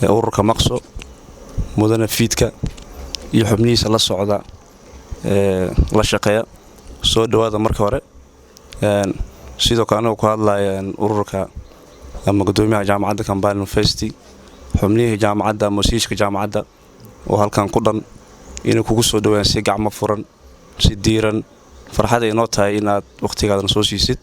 ururka maqso mudana fiidka iyo xubnihiisa la socda la shaqeeya soo dhawaada marka hore sidoo kale anagu ku hadlayaan ururka ama gudoomiyaha jaamacadda Kampala University xubnihi jaamacadda musiishka jaamacadda oo halkan ku dhan inay kugu soo dhawaan si gacmo furan si diiran farxad ay noo tahay inaad waqtigaadana soo siisid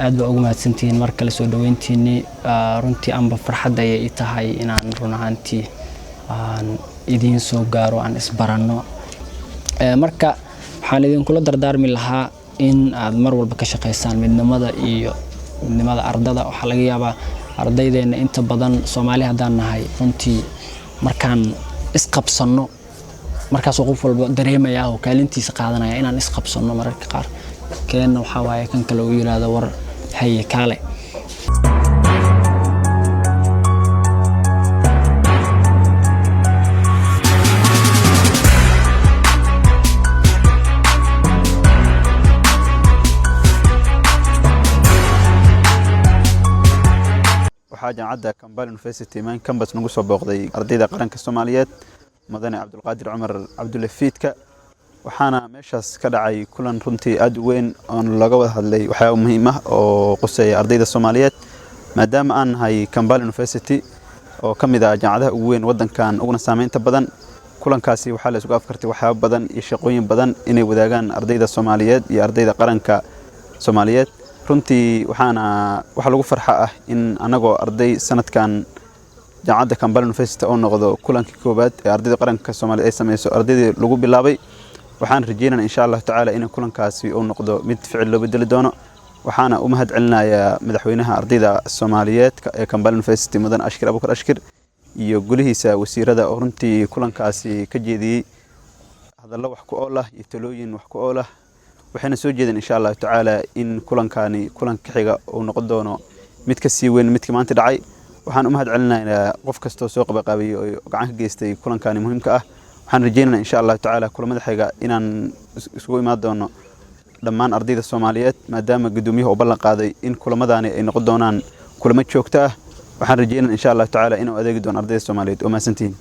aad baa ugu mahadsantihiin mar kale soo dhaweyntiinii runtii anba farxad ay tahay inaan run ahaantii aan idin soo gaaro aan isbaranno marka waxaan idin kula dardaarmi lahaa in aad mar walba ka shaqeysaan midnimada iyo midnimada ardada waxa laga yaabaa ardaydeena inta badan Soomaali hadaan nahay runtii markaan isqabsano markaas qof walba dareemaya oo kaalintiisa qaadanaya inaan isqabsano mararka qaar كأنه حواي كان كلو يرادا ور هي كاله وحاجة عدا كامبالا يونيفرسيتي مان كامبس نقول سباقدي أرديدا قرنك الصوماليات مدني عبد القادر عمر عبد اللفيتك waxaana meeshaas ka dhacay kulan runtii aad weyn oo laga wada hadlay waxa muhiim ah oo qosay ardayda Soomaaliyeed maadaama aan hay Kampala University oo kamid ah jaamacadaha ugu weyn wadankan ugu saameynta badan kulankaasi waxa la isku afkartay waxyaabo badan iyo shaqooyin badan inay wadaagaan ardayda Soomaaliyeed iyo ardayda qaranka Soomaaliyeed runtii waxaana waxa lagu farxaa ah in anagoo arday sanadkan jaamacadda Kampala University oo noqdo kulankii koobaad ee ardayda qaranka Soomaaliyeed ay sameeyso ardayda lagu bilaabay waxaan rajeynaa insha Allah taala in kulankaasi uu noqdo mid ficil loo bedeli doono waxaana u mahad celinayaa madaxweynaha ardayda Soomaaliyeed ee Kampala University mudan Ashkir Abukar Ashkir iyo gulihiisa wasiirada oo runtii kulankaasi ka jeediyay hadallo wax ku ool ah iyo talooyin wax ku ool ah waxayna soo jeedin insha Allah taala in kulankani kulanka xiga uu noqon doono mid ka sii weyn midkii maanta dhacay waxaan u mahad celinayaa qof kasta soo qabaqaabay oo gacan ka geystay kulankani muhiimka ah waxaan rajeynayaa insha Allah taala kulamada xiga inaan isugu imaan doono dhammaan ardayda Soomaaliyeed maadaama gudoomiyaha uu ballan qaaday in kulamadani ay noqon doonaan kulamo joogto ah waxaan rajeynayaa insha Allah taala inuu adeegi doono ardayda Soomaaliyeed oo maasantiin